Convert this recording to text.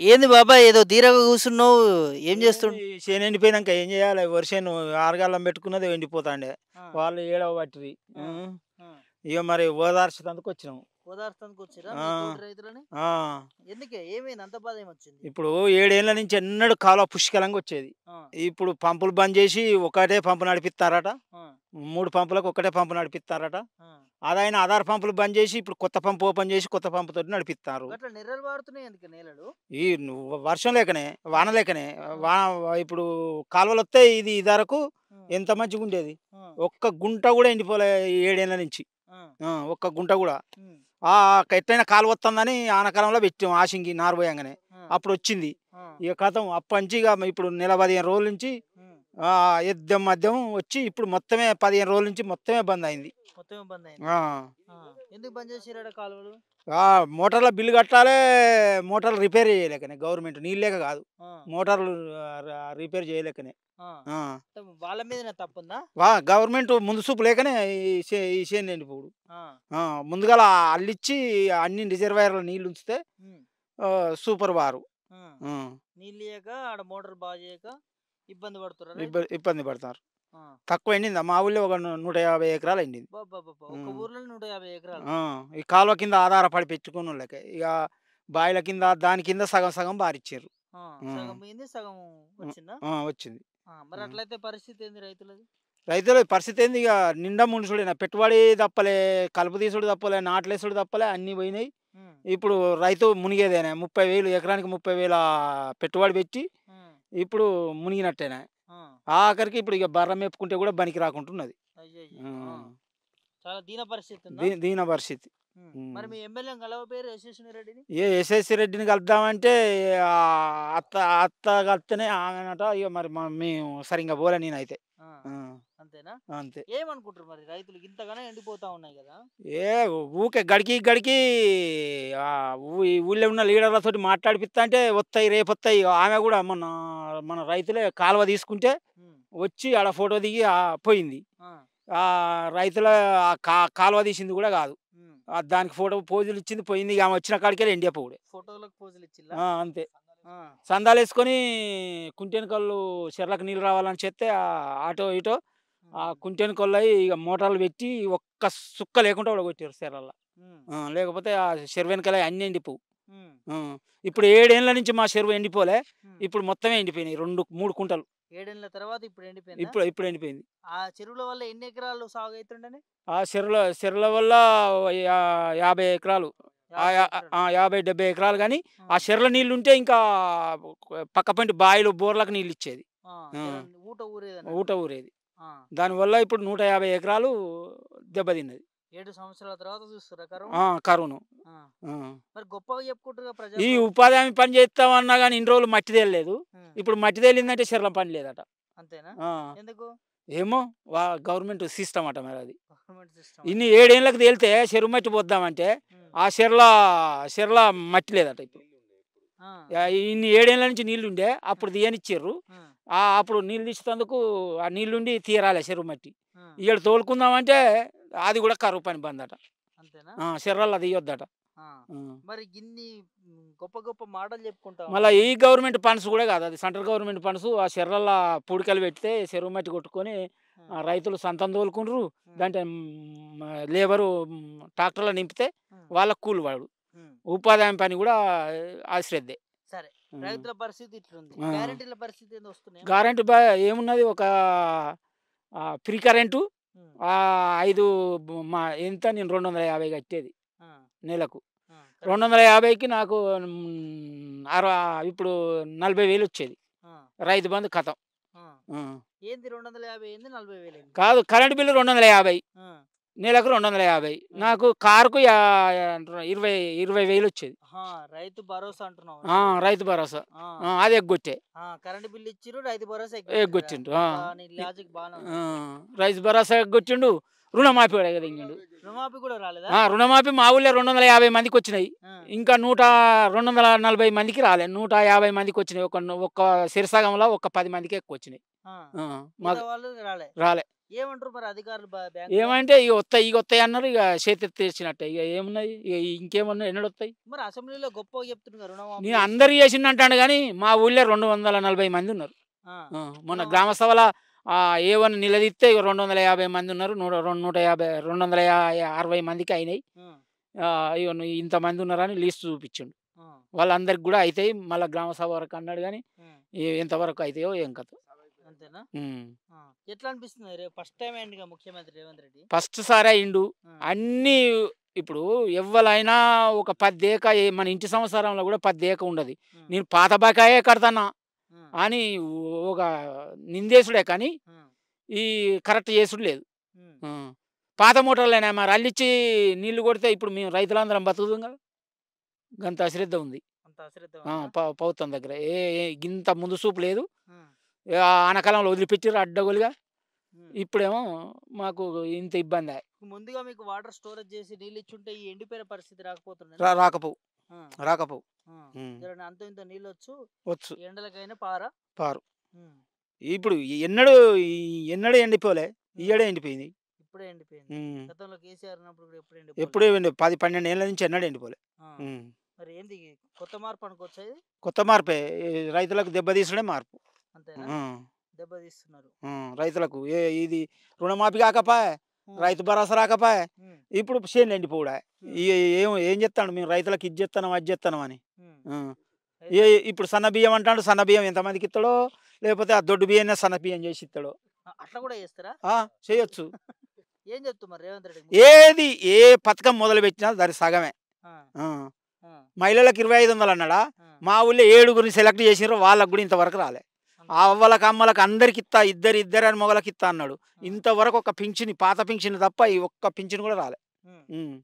ఏంది బాబాయ్ ఏదో ధీరగా కూసున్నావు? ఏం ఏముంది చేస్తుండు? చేను ఎండిపోయినాక ఏం చేయాలి? వరి చేను ఆరుగాలం పెట్టుకున్నది ఎండిపోతాండే. ఆ! వాళ్ళు ఏడవ పట్టిరి. ఆ! హ్మ్. ఆ! ఇగ మరి ఓదార్చడానికి వచ్చినాం. ఓదార్చడానికొచ్చిర్రా ఆ! మీ తోటి రైతులని? ఆ! ఎందుకే? ఏమైంది అంత బాధ ఏమొచ్చింది? ఇప్పుడు 7 ఏళ్ల నుంచి ఎన్నడూ కాలువ పుష్కలంగా వచ్చేది. ఆ! ఇప్పుడు పంపులు బంద్ చేసి ఒకటే పంపు నడిపిత్తారట. ఆ! 3 పంపులకు ఒకటే పంపు నడిపిత్తారట. ఆ! అదైనా ఆధార్ పంపులు బంద్ చేసి ఇప్పుడు కొత్త పంప్ ఓపెన్ చేసి కొత్త పంపుతోటి నడిపిత్తారు. గట్ల నెర్రలు పారుతున్నాయి ఎందుకే నేలలు? ఈ వర్షం లేకనే, ఆ! వాన లేకనే ఆ! వా ఇప్పుడు కాలువలొత్తే ఇది ఇదివరకు హ్మ్. ఎంత మంచిగుండేది. ఆ! ఒక్క గుంట గూడా ఎండిపోలే ఈ 7 ఏళ్ల నుంచి. ఆ! ఆ! ఒక్క గుంట గూడా. హ్మ్. ఎట్టైనా కాలువ వత్తందని ఆనకాలంలో పెట్టాం ఆశింగి నారు పోయంగానే. ఆ! అప్పుడొచ్చింది. ఆ! ఇక ఖతం అప్పటినుంచి ఇగ ఇప్పుడు నెల 15 రోజుల నుంచి హ్మ్. ఎద్దం మద్దెం వచ్చి ఇప్పుడు మొత్తమే 15 రోజుల నుంచి మొత్తమే బందయింది. మొత్తం ఇబ్బందయింది. ఆ! ఆ! ఎందుకు బంద్ చేసిర్రాడ కాలువలు? మోటార్ల బిల్లు కట్టాలే, మోటార్లు రిపేర్ చేయలేకనే గవర్నమెంట్ నీళ్ళు లేక గాదు. ఆ! మోటార్లు రిపేర్ చేయలేకనే. ఆ! ఆ! అంటే వాళ్ళ మీదనే తప్పుందా? గవర్నమెంట్ ముందు చూపు లేకనే ఈ చేను ఎండిపోవుడు. ఆ! ఆ! ముందుగాల అల్లిచ్చి అన్ని రిజర్వాయర్‌లో నీళ్లుంచితే హ్మ్. సూపర్ వారు. ఆ! హ్మ్. నీళ్ళియ్యక ఆడ మోటార్ బాగు చేయక ఇబ్బంది పడుతుర్రా రైతులు? ఇబ్బంది పడతారు. ఆ! తక్కువ ఎండిందా? మా ఊళ్ళో ఒక 150 ఎకరాలు ఎండింది. అబ్బబ్బబ్బబ్బా! ఒక్క హ్మ్. ఊర్లోనే 150 ఎకరాలు. ఆ! ఈ కాలువ కింద ఆధారపడి పెట్టుకున్నోళ్ళకే. ఇగ బాయిల కింద, దాని కింద సగం సగం బారిచ్చారు. ఆ! హ్మ్. సగం పోయింది, సగం హ్మ్. వచ్చిందా? వచ్చింది. ఆ! మరి హ్మ్. అట్లయితే పరిస్థితి ఏంది రైతులది? రైతుల పరిస్థితి ఏంది ఇగ నిండా మునుసుడేనా. పెట్టుబడి తప్పలే, కలుపు తీసుడు తప్పలే, నాట్లేసుడు తప్పలే అన్నీ పోయినాయి. హ్మ్. ఇప్పుడు రైతు మునిగేదేనే. 30,000 ఎకరానికి 30,000 పెట్టుబడి పెట్టి హ్మ్. ఇప్పుడు మునిగినట్టేనే. ఆ! ఆఖరికి ఇప్పుడు ఇగ బర్రె మేపుకుంటే కూడా బనికి రాకుంటున్నది. అయ్యయ్యో! ఆ! హ్మ్. చాలా దీన పరిస్థితి ఉందా? దీన పరిస్థితి. హ్మ్. హ్మ్. మరి మీ ఎమ్మెల్యేని గెలవపోయారు యశస్విని రెడ్డిని? ఎస్ఎస్‌సి రెడ్డిని కలుద్దామంటే అత్త అత్త కలిత్తేనే ఆమెనట. ఇగ మరి మేము సరింగా పోలే నేనైతే. ఆ! ఆ! అంతేనా? అంతే. ఏమనుకుంటారు మరి రైతులు ఇంతగానో ఎండిపోతా ఉన్నాయి గదా! ఏ ఊకే గడికి గడికి ఈ ఊళ్ళో ఉన్న లీడర్లతోటి మాట్లాడిపిత్తాంటే వత్తయి రేపొత్తయి. ఆమె గూడా మన రైతులే కాలువ తీసుకుంటే హ్మ్. వచ్చి ఆడ ఫోటో దిగి పోయింది. ఆ! రైతుల కాలువ తీసింది గూడా గాదు. హ్మ్. దానికి ఫోటో పోజులిచ్చింది పోయింది. ఇగ ఆమె వచ్చిన కాడికెళ్ళి ఎండిపోవుడే. ఫోటోలకు పోజులు ఇచ్చిల్లా? అంతే. ఆ! సందాలేసుకొని కుంటెనకల్లు చెర్లకు నీళ్ళు రావాలని చెప్తే అటో ఇటో హ్మ్. కుంటెనకోళ్ళయి ఇగ మోటార్లు పెట్టి ఒక్క సుక్క లేకుండా ఊడగొట్టిర్రు చెర్లల్ల. హ్మ్. లేకపోతే ఆ చెరువు వెనకాల అన్నీ ఎండిపోవు. హ్మ్. హ్మ్. ఇప్పుడు 7 ఏండ్ల నుంచి మా చెరువు ఎండిపోలే. హ్మ్. ఇప్పుడు మొత్తమే ఎండిపోయినాయి. 3 కుంటలు. 7 ఏళ్ల తర్వాత ఇప్పుడు ఎండిపోయిందా? ఇప్పుడు ఎండిపోయింది. ఆ చెరువుల వల్ల ఎన్ని ఎకరాలు సాగు అయితుండని? చెరువుల వల్ల యా 50 ఎకరాలు. 50 ఎకరాలు. 50, 70 ఎకరాలు గాని, ఆ ఆ! చెర్ల నీళ్లుంటే ఇంకా పక్క పొంటి బాయిలు, బోర్లకు నీళ్ళిచ్చేది. ఆ! ఆ! ఊట ఊరేదన్నట్టు. ఊట ఊరేది. ఆ! దానివల్ల ఇప్పుడు 150 ఎకరాలు దెబ్బతిన్నది. 7 సంవత్సరాల తర్వాత చూస్తుర్రా కరువును? కరువును. ఆ! ఆ! మరి గొప్పగా చెప్పుకుంటారుగా ఈ ప్రజాప్రభుత్వం. ఉపాధి హామీ పని చేస్తామన్నా గాని ఇన్ని రోజులు మట్టి తేలలేదు. హ్మ్. ఇప్పుడు మట్టి తేలిందంటే చెర్ల పని లేదట. అంతేనా? ఆ! ఎందుకు? ఏమో గవర్నమెంట్ సిస్టమ్ అట మరది. గవర్నమెంట్ సిస్టమ్ ఇన్ని అంటారా? 7 ఏళ్ళకి తేలితే చెరువు మట్టి పోద్దామంటే, హ్మ్. ఆ చెర్ల మట్టి లేదట ఇప్పుడు. ఆ! ఇన్ని 7 ఏళ్ల నుంచి నీళ్లుండే అప్పుడు హ్మ్. తీయనిచ్చిర్రు. హ్మ్. అప్పుడు నీళ్ళు తీసేటందుకు ఆ నీళ్లుండి తీయరాలే చెరువు మట్టి. హ్మ్. ఇయ్యాల తోలుకుందామంటే అది కూడా కరువు పని బందట. అంతేనా? చెర్లల్ల తీయొద్దట. ఆ! హ్మ్. మరి గిన్ని గొప్ప గొప్ప మాటలు చెప్పుకుంటా మళ్ళా ఉన్నారు. ఈ గవర్నమెంట్ ఫండ్స్ గూడా గాదు. అది సెంట్రల్ గవర్నమెంట్ ఫండ్స్. ఆ చెర్లల్ల పూడికలు పెడితే చెరువు మట్టి కొట్టుకొని హ్మ్. రైతులు సంతం తోలుకుండ్రు. హ్మ్. దాంట్లో లేబరు ట్రాక్టర్‌లో నింపితే హ్మ్. వాళ్ళకి కూలి పడు. హ్మ్. ఉపాధి హామీ పని గూడా అశ్రద్ధే. సరే. హ్మ్. రైతుల పరిస్థితి ఇట్లుంది. ఆ! గ్యారంటీల పరిస్థితి ఏందో వస్తున్నాయా మరి? గ్యారంటీ ఏమున్నది ఒక ఫ్రీ కరెంటు హ్మ్. 5 ఎంత నేను 250 కట్టేది ఆ! నెలకు. ఆ! Current bill. 250కి నాకు ఇప్పుడు 40,000 వచ్చేది. ఆ! రైతు బంధు ఖతం. ఆ! హ్మ్. ఏంది 250 ఏంది 40,000 ఏంది? కాదు కరెంట్ బిల్లు 250. ఆ! నెలకు 250. ఆ! నాకు కారుకు 20,000 వచ్చేది. ఆహా! రైతు భరోసా అంటున్నావు నువ్వు. రైతు భరోసా. ఆ! అది ఎగ్గొట్టే. ఆ! కరెంట్ బిల్ ఇచ్చిర్రు. రైతు భరోసా ఎగ్గొట్టిర్రా? ఎగ్గొట్టిండు. అబ్బా! నీ ఇ లాజిక్ బానే ఆ! ఉంది. రైతు భరోసా ఎగ్గొట్టిండు. హ్మ్. రుణమాఫీ కూడా ఎగదెంగిండు. రుణమాఫీ కూడా రాలేదా? రుణమాఫీ మా ఊళ్ళో 250 మందికొచ్చినాయి. ఆ! ఇంకా 240 మందికి రాలే. 150 మందికొచ్చినాయి. ఒక్క సిరసగంలో ఒక 10 మందికే ఎక్కువొచ్చినాయి. ఆ! ఆ! మిగతా మాకు వాళ్ళు రాలే. రాలే. ఏమంటారు మరి అధికారులు బ్యాంక్ ఏమంటే ఇక వస్తాయి అన్నారు. ఇక చేతెత్తేసినట్టే. ఇక ఏమున్నాయి, ఇక ఇంకేమన్నా ఎన్నడొస్తాయి. మరి అసెంబ్లీలో గొప్పగా చెప్తున్నారు రుణమాఫీ నేను అందరు చేసిందంటాను కానీ మా ఊళ్ళో 240 మంది ఉన్నారు. ఆ, మొన్న రుణమాఫీ గ్రామ సభల ఏవన్నా నిలదీస్తే ఇక 250 మంది ఉన్నారు. 150 260 మందికి అయినాయి. ఉమ్, ఇక ఇంతమంది ఉన్నారని లిస్ట్ చూపించిండు. ఉమ్, వాళ్ళందరికి కూడా అవుతాయి. మళ్ళీ గ్రామ సభ వరకు అన్నాడు కానీ ఉమ్. ఎంతవరకు అవుతాయో ఏం కథ. అంతేనా ఉమ్. ఆ, ఎట్లా అనిపిస్తుంది రేపు ఫస్ట్ టైం అయిందిగా ముఖ్యమంత్రి రేవంత్ రెడ్డి ఫస్ట్ సారే అయిండు. ఉమ్, అన్నీ ఇప్పుడు ఎవ్వలైనా ఒక 10 ఏక మన ఇంటి సంవత్సరంలో కూడా 10 ఏక ఉండదు. ఉమ్, నేను పాత బకాయే కడతానా ఉమ్, అని ఒక నిందేసుడే కానీ ఉమ్, ఈ కరెక్ట్ చేసుడు లేదు. ఉమ్. ఆ. పాత మోటార్లైనా మరి అల్లిచ్చి నీళ్లు కొడితే ఇప్పుడు మేము రైతులందరం బతుకుతాం కదా. గంత అశ్రద్ధ ఉంది అంత అశ్రద్ధ ఉందా? ప్రభుత్వం దగ్గర. గింత ముందు చూపు లేదు. ఉమ్, ఆనకాలంలో వదిలిపెట్టారు అడ్డగోలుగా. ఉమ్. ఇప్పుడేమో మాకు ఇంత ఇబ్బంది ముందుగా మీకు వాటర్ స్టోరేజ్ చేసి నీళ్ళు ఇచ్చుంటే ఈ ఎండిపోయిన పరిస్థితి రాకపోతుండే రాకపోవు. అంత ఇంత నీళ్ళు వచ్చు ఎండలకైనా పారా పారు. ఉమ్, ఇప్పుడు ఎన్నడూ ఎండిపోలే. ఈయడే ఎండిపోయింది. ఇప్పుడే ఎండిపోయింది. ఉమ్. గతంలో కేసీఆర్ ఉన్నప్పుడు కూడా ఎప్పుడు ఎప్పుడే ఎండిపోలేదు. 10-12 ఏళ్ళ నుంచి ఎన్నడూ ఎండిపోలే. ఆ, ఉమ్. మరి ఏంది కొత్త మార్పు అనుకోవచ్చా ఇది? కొత్త మార్పే. రైతులకు దెబ్బతీసుడే మార్పు. అంతేనా? ఉమ్. దెబ్బతీస్తున్నారు. రైతులకు ఇది రుణమాఫీ కాకపాయే, ఉమ్, రైతు భరోసా రాకపాయే, ఉమ్, ఇప్పుడు చేనులు ఎండిపోవడా. ఉమ్, ఏం చెప్తాను, మేము రైతులకు ఇది చెప్తాను అది చెప్తాను అని. ఉమ్. ఇప్పుడు సన్న బియ్యం అంటాడు. సన్న బియ్యం ఎంతమందికి ఇస్తాడో, లేకపోతే ఆ దొడ్డు బియ్యం సన్న బియ్యం చేసి ఇస్తాడో. అట్లా కూడా చేస్తారా? చేయొచ్చు. ఏం చెప్తున్నారు రేవంత్ రెడ్డి? ఏది ఏ పథకం మొదలు పెట్టినా దాని సగమే. ఆ, ఆ. ఆ, మహిళలకు 2500 అన్నాడా. ఆ. మా ఊళ్ళో 7 సెలెక్ట్ చేసినారు. వాళ్ళకు కూడా ఇంతవరకు రాలే. అంతే. అవ్వలకు అమ్మలకు అందరికి ఇస్తా, ఇద్దరు అని మొగలకు ఇస్తా అన్నాడు. ఆ. ఇంతవరకు ఒక పింఛని, పాత పింఛని తప్ప ఈ ఒక్క పింఛని కూడా రాలే. ఉమ్. ఉమ్.